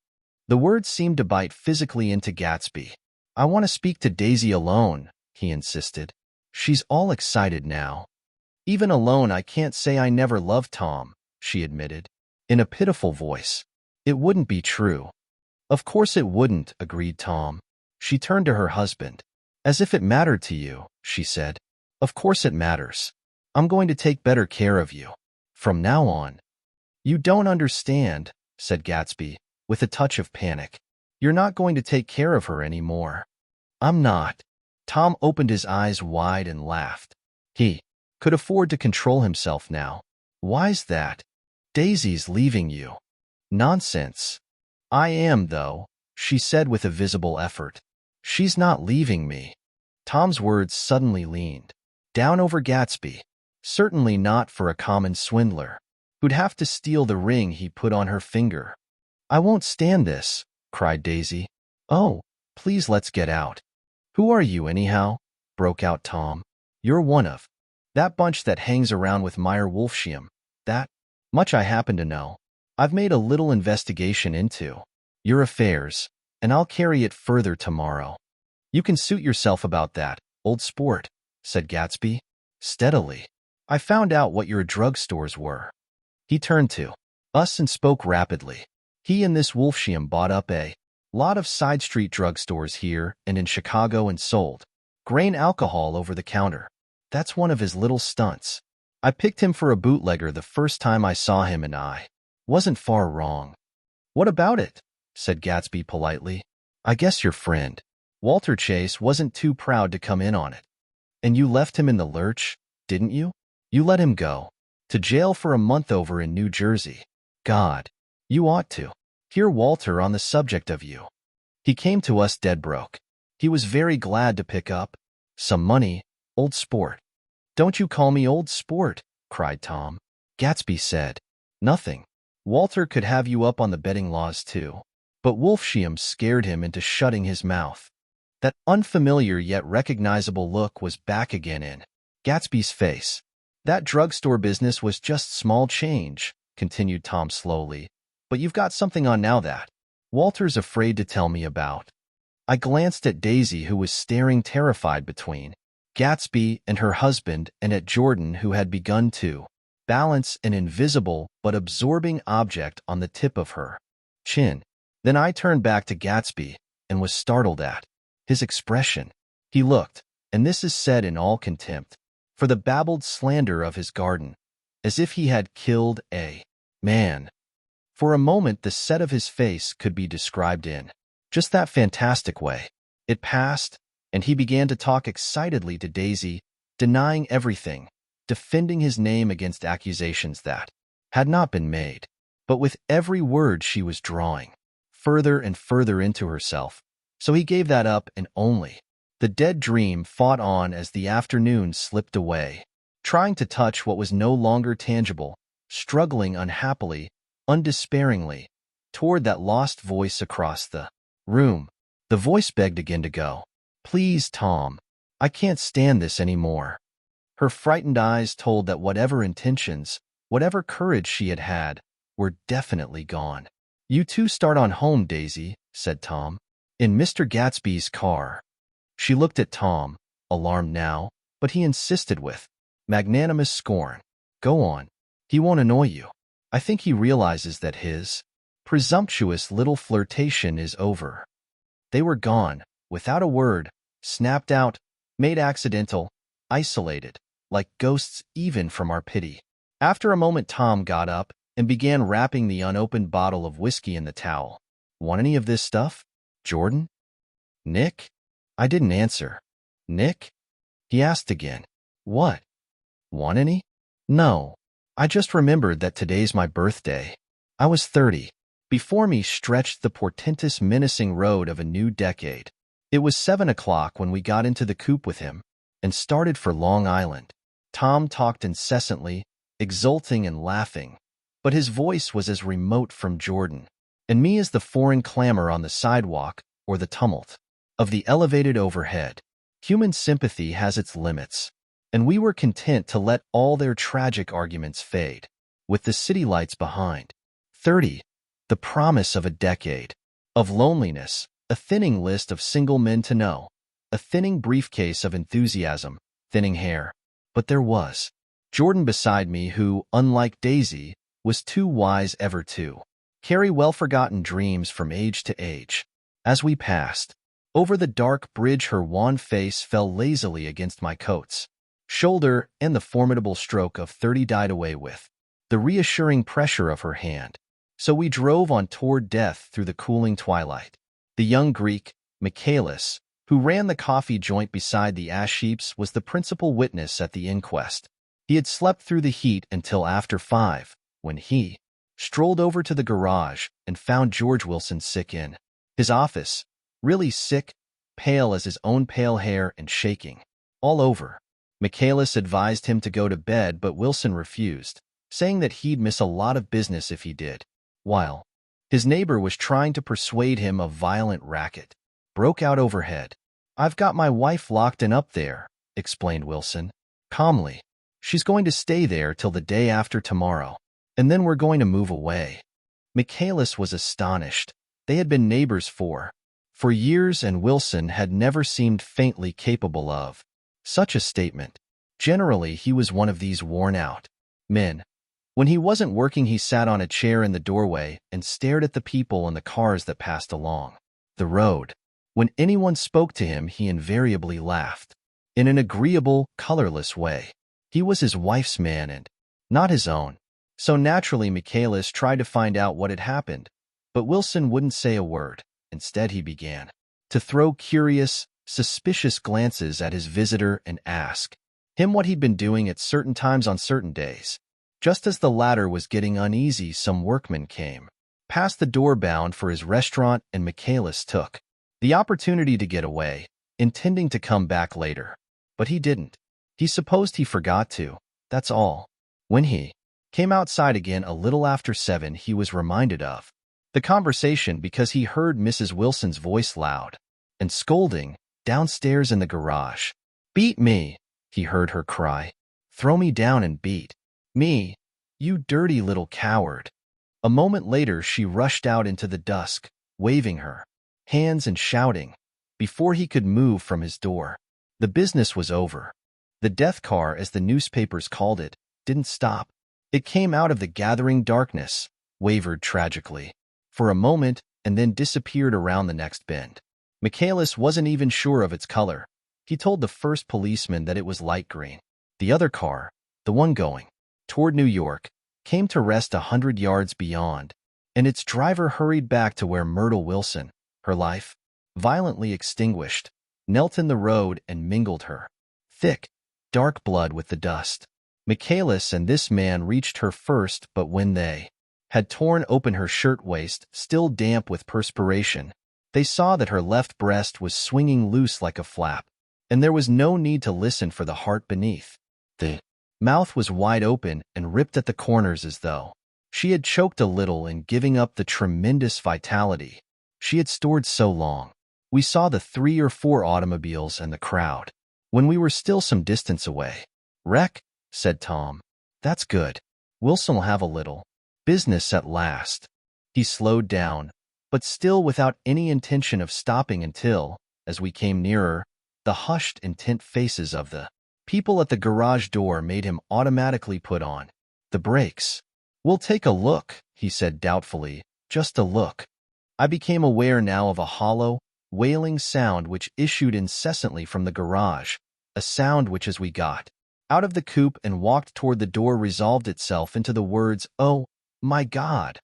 The words seemed to bite physically into Gatsby. "I want to speak to Daisy alone," he insisted. "She's all excited now." "Even alone I can't say I never loved Tom," she admitted, in a pitiful voice. "It wouldn't be true." "Of course it wouldn't," agreed Tom. She turned to her husband. "As if it mattered to you," she said. "Of course it matters. I'm going to take better care of you from now on." "You don't understand," said Gatsby, with a touch of panic. "You're not going to take care of her anymore." "I'm not." Tom opened his eyes wide and laughed. He could afford to control himself now. "Why's that?" "Daisy's leaving you." "Nonsense." "I am, though," she said with a visible effort. "She's not leaving me." Tom's words suddenly leaned down over Gatsby. Certainly not for a common swindler who'd have to steal the ring he put on her finger. I won't stand this, cried Daisy. Oh, please let's get out. Who are you anyhow? Broke out Tom. You're one of that bunch that hangs around with Meyer Wolfsheim. That much I happen to know. I've made a little investigation into your affairs, and I'll carry it further tomorrow. You can suit yourself about that, old sport, said Gatsby, steadily. I found out what your drugstores were. He turned to us and spoke rapidly. He and this Wolfsheim bought up a lot of side street drugstores here and in Chicago and sold grain alcohol over the counter. That's one of his little stunts. I picked him for a bootlegger the first time I saw him, and I wasn't far wrong. What about it? Said Gatsby politely. I guess your friend Walter Chase wasn't too proud to come in on it. And you left him in the lurch, didn't you? You let him go to jail for a month over in New Jersey. God, you ought to hear Walter on the subject of you. He came to us dead broke. He was very glad to pick up some money, old sport. Don't you call me old sport, cried Tom. Gatsby said, nothing. Walter could have you up on the betting laws too. But Wolfsheim scared him into shutting his mouth. That unfamiliar yet recognizable look was back again in Gatsby's face. That drugstore business was just small change, continued Tom slowly. But you've got something on now that Walter's afraid to tell me about. I glanced at Daisy, who was staring terrified between Gatsby and her husband, and at Jordan, who had begun to balance an invisible but absorbing object on the tip of her chin. Then I turned back to Gatsby and was startled at his expression. He looked, and this is said in all contempt, for the babbled slander of his garden, as if he had killed a man. For a moment the set of his face could be described in just that fantastic way. It passed, and he began to talk excitedly to Daisy, denying everything, defending his name against accusations that had not been made. But with every word she was drawing further and further into herself. So he gave that up, and only the dead dream fought on as the afternoon slipped away, trying to touch what was no longer tangible, struggling unhappily, undespairingly, toward that lost voice across the room. The voice begged again to go. Please, Tom, I can't stand this any more. Her frightened eyes told that whatever intentions, whatever courage she had had, were definitely gone. You two start on home, Daisy, said Tom, in Mr. Gatsby's car. She looked at Tom, alarmed now, but he insisted with magnanimous scorn. Go on. He won't annoy you. I think he realizes that his presumptuous little flirtation is over. They were gone, without a word, snapped out, made accidental, isolated, like ghosts even from our pity. After a moment Tom got up and began wrapping the unopened bottle of whiskey in the towel. Want any of this stuff, Jordan? Nick? I didn't answer. Nick? He asked again. What? Want any? No. I just remembered that today's my birthday. I was 30. Before me stretched the portentous, menacing road of a new decade. It was 7 o'clock when we got into the coupe with him and started for Long Island. Tom talked incessantly, exulting and laughing, but his voice was as remote from Jordan and me as the foreign clamor on the sidewalk or the tumult of the elevated overhead. Human sympathy has its limits, and we were content to let all their tragic arguments fade, with the city lights behind. 30, the promise of a decade, of loneliness, a thinning list of single men to know, a thinning briefcase of enthusiasm, thinning hair. But there was Jordan beside me who, unlike Daisy, was too wise ever to carry well-forgotten dreams from age to age. As we passed over the dark bridge, her wan face fell lazily against my coat's shoulder, and the formidable stroke of 30 died away with the reassuring pressure of her hand. So we drove on toward death through the cooling twilight. The young Greek, Michaelis, who ran the coffee joint beside the ash heaps, was the principal witness at the inquest. He had slept through the heat until after 5, when he strolled over to the garage and found George Wilson sick in his office, really sick, pale as his own pale hair and shaking all over. Michaelis advised him to go to bed, but Wilson refused, saying that he'd miss a lot of business if he did. While His neighbor was trying to persuade him a violent racket broke out overhead. "I've got my wife locked in up there," explained Wilson, calmly. "She's going to stay there till the day after tomorrow, and then we're going to move away." Michaelis was astonished. They had been neighbors for years, and Wilson had never seemed faintly capable of such a statement. Generally, he was one of these worn-out men. When he wasn't working, he sat on a chair in the doorway and stared at the people and the cars that passed along the road. When anyone spoke to him, he invariably laughed, in an agreeable, colorless way. He was his wife's man and not his own. So naturally, Michaelis tried to find out what had happened, but Wilson wouldn't say a word. Instead, he began to throw curious, suspicious glances at his visitor and ask him what he'd been doing at certain times on certain days. Just as the latter was getting uneasy, some workmen came past the door bound for his restaurant, and Michaelis took the opportunity to get away, intending to come back later. But he didn't. He supposed he forgot to, that's all. When he came outside again a little after 7, he was reminded of the conversation because he heard Mrs. Wilson's voice loud and scolding downstairs in the garage. "Beat me," he heard her cry. "Throw me down and beat me, you dirty little coward." A moment later, she rushed out into the dusk, waving her hands and shouting. Before he could move from his door, the business was over. The death car, as the newspapers called it, didn't stop. It came out of the gathering darkness, wavered tragically for a moment, and then disappeared around the next bend. Michaelis wasn't even sure of its color. He told the first policeman that it was light green. The other car, the one going toward New York, came to rest 100 yards beyond, and its driver hurried back to where Myrtle Wilson, her life violently extinguished, knelt in the road and mingled her thick, dark blood with the dust. Michaelis and this man reached her first, but when they had torn open her shirtwaist, still damp with perspiration, they saw that her left breast was swinging loose like a flap, and there was no need to listen for the heart beneath. The mouth was wide open and ripped at the corners as though she had choked a little in giving up the tremendous vitality she had stored so long. We saw the 3 or 4 automobiles and the crowd when we were still some distance away. "Wreck," said Tom. "That's good. Wilson will have a little business at last." He slowed down, but still without any intention of stopping until, as we came nearer, the hushed, intent faces of the people at the garage door made him automatically put on the brakes. "We'll take a look," he said doubtfully, "just a look." I became aware now of a hollow, wailing sound which issued incessantly from the garage, a sound which, as we got out of the coupe and walked toward the door, resolved itself into the words, "Oh, my God,"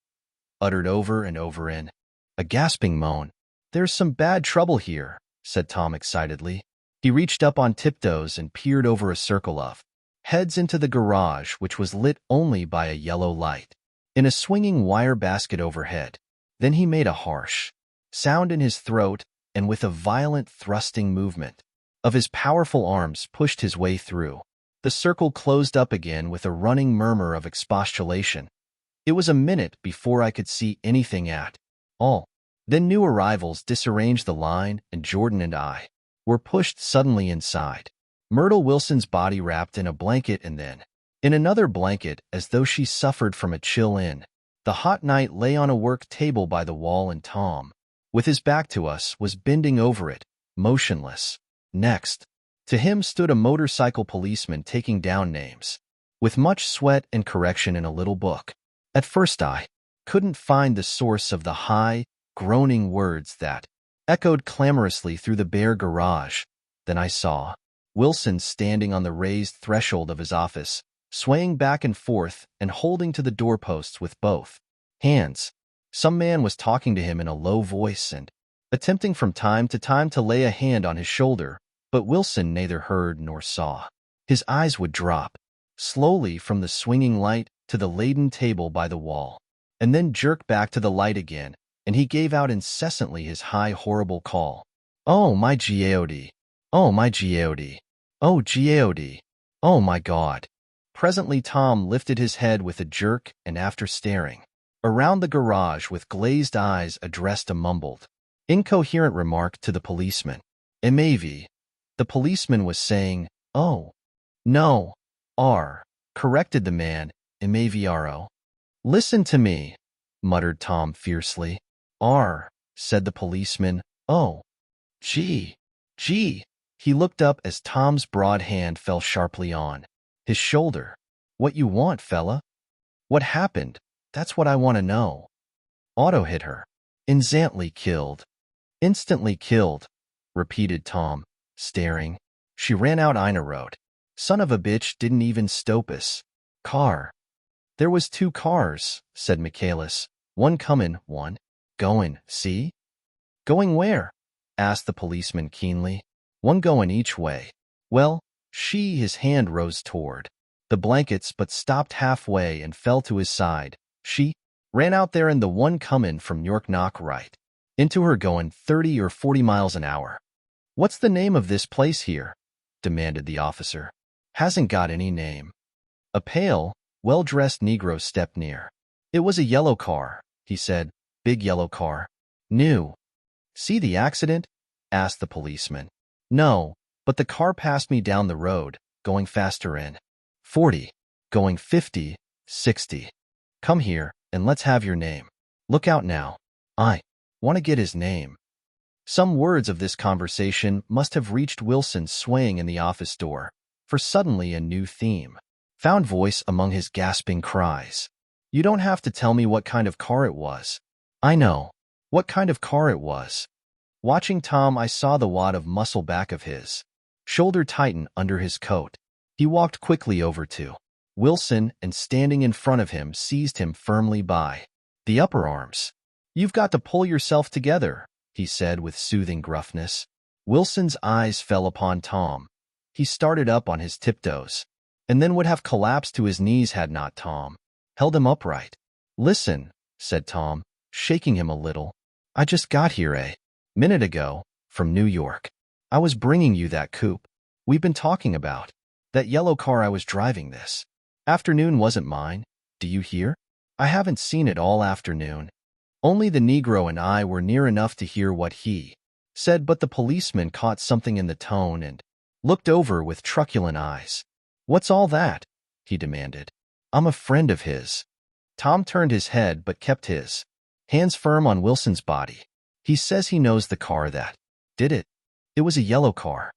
uttered over and over in a gasping moan. "There's some bad trouble here," said Tom excitedly. He reached up on tiptoes and peered over a circle of heads into the garage, which was lit only by a yellow light in a swinging wire basket overhead. Then he made a harsh sound in his throat, and with a violent thrusting movement of his powerful arms pushed his way through. The circle closed up again with a running murmur of expostulation. It was a minute before I could see anything at all. Then new arrivals disarranged the line, and Jordan and I were pushed suddenly inside. Myrtle Wilson's body wrapped in a blanket and then in another blanket, as though she suffered from a chill in the hot night, lay on a work table by the wall, and Tom, with his back to us, was bending over it, motionless. Next to him stood a motorcycle policeman taking down names, with much sweat and correction, in a little book. At first I couldn't find the source of the high, groaning words that echoed clamorously through the bare garage. Then I saw Wilson standing on the raised threshold of his office, swaying back and forth and holding to the doorposts with both hands. Some man was talking to him in a low voice and attempting from time to time to lay a hand on his shoulder, but Wilson neither heard nor saw. His eyes would drop slowly from the swinging light to the laden table by the wall, and then jerk back to the light again, and he gave out incessantly his high, horrible call. "Oh, my God! Oh, my God! Oh, God! Oh, my God!" Presently Tom lifted his head with a jerk, and after staring Around the garage with glazed eyes addressed a mumbled, incoherent remark to the policeman. Maybe. The policeman was saying, "Oh, no, R," corrected the man, Imavro. "Listen to me," muttered Tom fiercely. "R," said the policeman. "Oh, gee, gee." He looked up as Tom's broad hand fell sharply on his shoulder. "What you want, fella? What happened? That's what I want to know." "Auto hit her. Instantly killed." "Instantly killed," repeated Tom, staring. "She ran out Ina Road. Son of a bitch didn't even stop us. Car." "There was 2 cars," said Michaelis. "One comin', one goin', see?" "Going where?" asked the policeman keenly. "One going each way." "Well, his hand rose toward the blankets but stopped halfway and fell to his side. She ran out there and the one comin' from York knock right into her going 30 or 40 miles an hour." "What's the name of this place here?" demanded the officer. "Hasn't got any name." A pale, well-dressed Negro stepped near. "It was a yellow car," he said. "Big yellow car. New." "See the accident?" asked the policeman. "No, but the car passed me down the road, going faster in 40, going 50, 60. Come here, and let's have your name. Look out now. I want to get his name." Some words of this conversation must have reached Wilson swaying in the office door, for suddenly a new theme found voice among his gasping cries. "You don't have to tell me what kind of car it was. I know what kind of car it was." Watching Tom, I saw the wad of muscle back of his shoulder tighten under his coat. He walked quickly over to Wilson and, standing in front of him, seized him firmly by the upper arms. "You've got to pull yourself together," he said with soothing gruffness. Wilson's eyes fell upon Tom. He started up on his tiptoes, and then would have collapsed to his knees had not Tom held him upright. "Listen," said Tom, shaking him a little. "I just got here a minute ago, from New York. I was bringing you that coupe we've been talking about. That yellow car I was driving this afternoon wasn't mine. Do you hear? I haven't seen it all afternoon." Only the Negro and I were near enough to hear what he said, but the policeman caught something in the tone and looked over with truculent eyes. "What's all that?" he demanded. "I'm a friend of his." Tom turned his head but kept his hands firm on Wilson's body. "He says he knows the car that did it. It was a yellow car."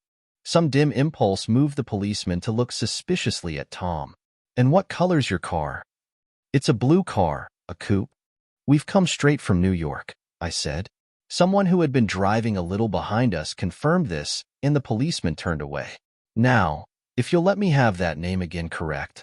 Some dim impulse moved the policeman to look suspiciously at Tom. "And what color's your car?" "It's a blue car, a coupe." "We've come straight from New York," I said. Someone who had been driving a little behind us confirmed this, and the policeman turned away. "Now, if you'll let me have that name again, correct."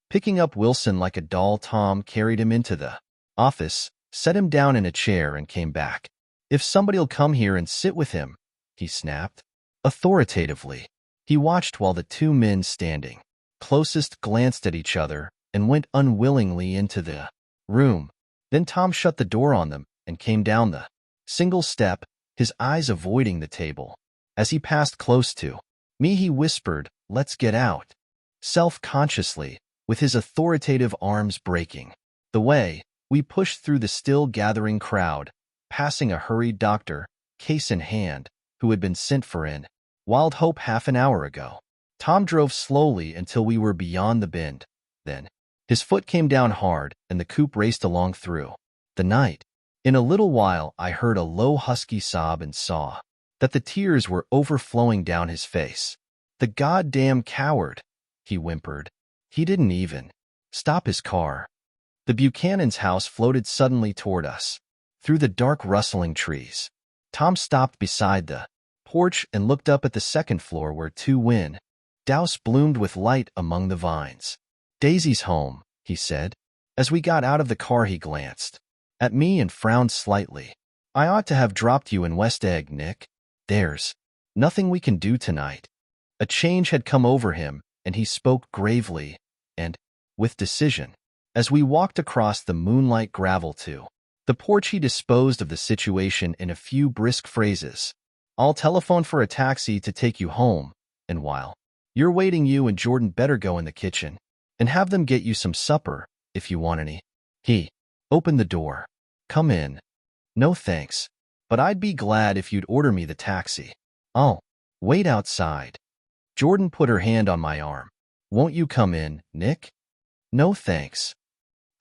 Picking up Wilson like a doll, Tom carried him into the office, set him down in a chair, and came back. "If somebody'll come here and sit with him," he snapped authoritatively. He watched while the 2 men standing closest glanced at each other and went unwillingly into the room. Then Tom shut the door on them and came down the single step, his eyes avoiding the table. As he passed close to me, he whispered, "Let's get out," self-consciously, with his authoritative arms breaking the way. We pushed through the still gathering crowd, passing a hurried doctor, case in hand, who had been sent for in Wild Hope half an hour ago. Tom drove slowly until we were beyond the bend. Then his foot came down hard, and the coupe raced along through the night. In a little while, I heard a low, husky sob and saw that the tears were overflowing down his face. "The goddamn coward," he whimpered. "He didn't even stop his car." The Buchanan's house floated suddenly toward us, through the dark, rustling trees. Tom stopped beside the porch and looked up at the second floor where 2 windows bloomed with light among the vines. "Daisy's home," he said. As we got out of the car, he glanced at me and frowned slightly. "I ought to have dropped you in West Egg, Nick. There's nothing we can do tonight." A change had come over him, and he spoke gravely and with decision. As we walked across the moonlight gravel to the porch, he disposed of the situation in a few brisk phrases. "I'll telephone for a taxi to take you home, and while you're waiting, you and Jordan better go in the kitchen and have them get you some supper, if you want any." He Open the door. Come in. No thanks. But I'd be glad if you'd order me the taxi. I'll wait outside. Jordan put her hand on my arm. Won't you come in, Nick? No thanks.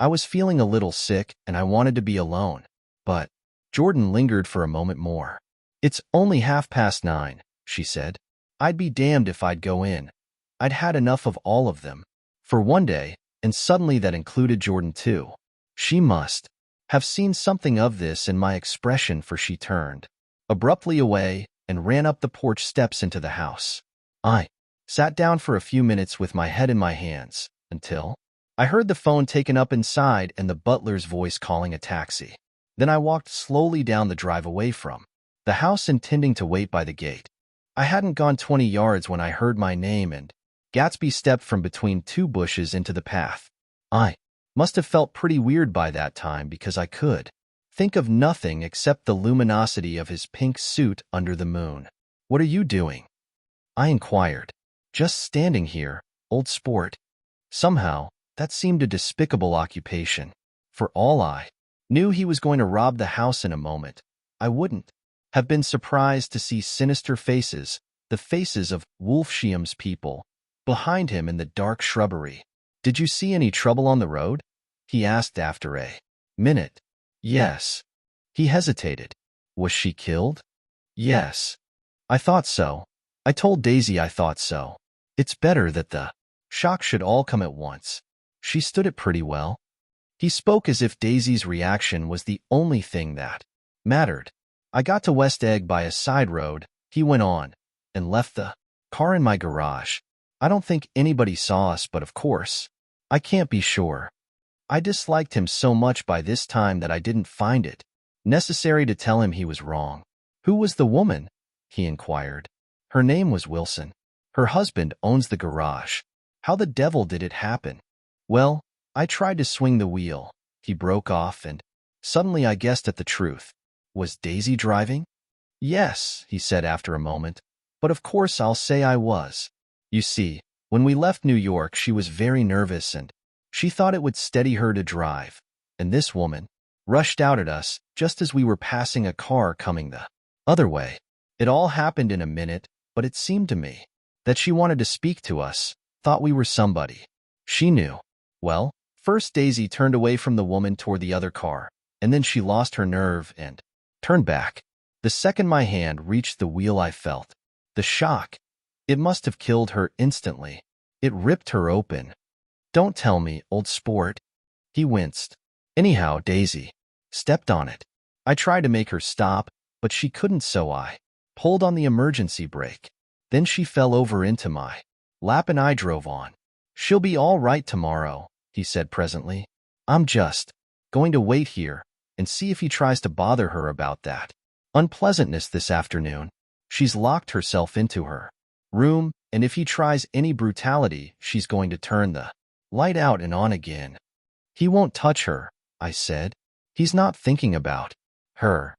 I was feeling a little sick and I wanted to be alone. But Jordan lingered for a moment more. It's only 9:30, she said. I'd be damned if I'd go in. I'd had enough of all of them. For one day, and suddenly that included Jordan too. She must have seen something of this in my expression, for she turned abruptly away and ran up the porch steps into the house. I sat down for a few minutes with my head in my hands, until I heard the phone taken up inside and the butler's voice calling a taxi. Then I walked slowly down the drive away from the house, intending to wait by the gate. I hadn't gone 20 yards when I heard my name, and Gatsby stepped from between two bushes into the path. I must have felt pretty weird by that time, because I could think of nothing except the luminosity of his pink suit under the moon. What are you doing? I inquired. Just standing here, old sport. Somehow, that seemed a despicable occupation. For all I knew, he was going to rob the house in a moment. I wouldn't have been surprised to see sinister faces, the faces of Wolfsheim's people, behind him in the dark shrubbery. Did you see any trouble on the road? He asked after a minute. Yes. He hesitated. Was she killed? Yes. I thought so. I told Daisy I thought so. It's better that the shock should all come at once. She stood it pretty well. He spoke as if Daisy's reaction was the only thing that mattered. I got to West Egg by a side road, he went on, and left the car in my garage. I don't think anybody saw us, but of course, I can't be sure. I disliked him so much by this time that I didn't find it necessary to tell him he was wrong. Who was the woman? He inquired. Her name was Wilson. Her husband owns the garage. How the devil did it happen? Well, I tried to swing the wheel. He broke off, and suddenly I guessed at the truth. Was Daisy driving? Yes, he said after a moment. But of course I'll say I was. You see, when we left New York, she was very nervous, and she thought it would steady her to drive. And this woman rushed out at us just as we were passing a car coming the other way. It all happened in a minute, but it seemed to me that she wanted to speak to us, thought we were somebody. She knew. Well, first Daisy turned away from the woman toward the other car, and then she lost her nerve and turned back. The second my hand reached the wheel, I felt the shock. It must have killed her instantly. It ripped her open. Don't tell me, old sport. He winced. Anyhow, Daisy stepped on it. I tried to make her stop, but she couldn't, so I pulled on the emergency brake. Then she fell over into my lap and I drove on. She'll be all right tomorrow, he said presently. I'm just going to wait here and see if he tries to bother her about that unpleasantness this afternoon. She's locked herself into her room, and if he tries any brutality, she's going to turn the light out and on again. He won't touch her, I said. He's not thinking about her.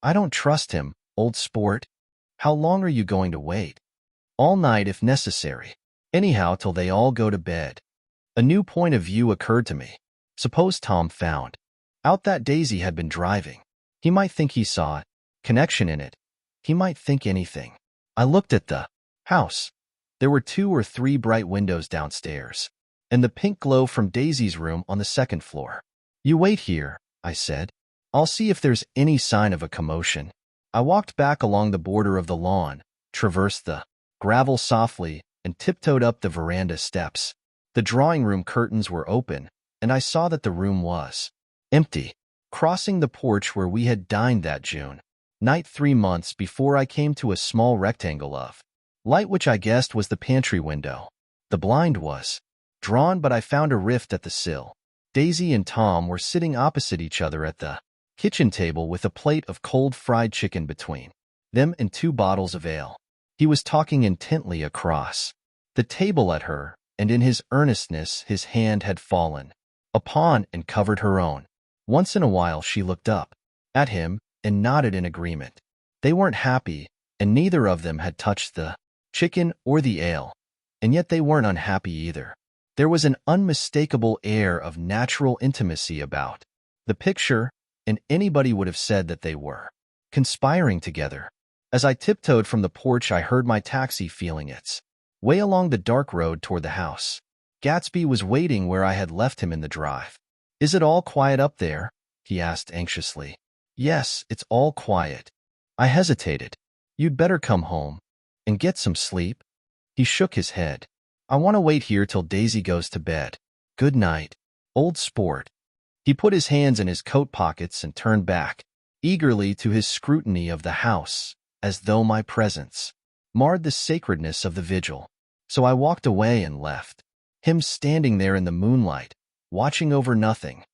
I don't trust him, old sport. How long are you going to wait? All night if necessary. Anyhow, till they all go to bed. A new point of view occurred to me. Suppose Tom found out that Daisy had been driving. He might think he saw a connection in it. He might think anything. I looked at the house. There were 2 or 3 bright windows downstairs, and the pink glow from Daisy's room on the second floor. You wait here, I said. I'll see if there's any sign of a commotion. I walked back along the border of the lawn, traversed the gravel softly, and tiptoed up the veranda steps. The drawing room curtains were open, and I saw that the room was empty. Crossing the porch where we had dined that June night 3 months before, I came to a small rectangle of light which I guessed was the pantry window. The blind was drawn, but I found a rift at the sill. Daisy and Tom were sitting opposite each other at the kitchen table with a plate of cold fried chicken between them and 2 bottles of ale. He was talking intently across the table at her, and in his earnestness his hand had fallen upon and covered her own. Once in a while she looked up at him and nodded in agreement. They weren't happy, and neither of them had touched the chicken or the ale, and yet they weren't unhappy either. There was an unmistakable air of natural intimacy about The picture, and anybody would have said that they were conspiring together. As I tiptoed from the porch, I heard my taxi feeling its way along the dark road toward the house. Gatsby was waiting where I had left him in the drive. "Is it all quiet up there?" he asked anxiously. "Yes, it's all quiet." I hesitated. "You'd better come home and get some sleep." He shook his head. "I want to wait here till Daisy goes to bed. Good night, old sport." He put his hands in his coat pockets and turned back eagerly to his scrutiny of the house, as though my presence marred the sacredness of the vigil. So I walked away and left him standing there in the moonlight, watching over nothing.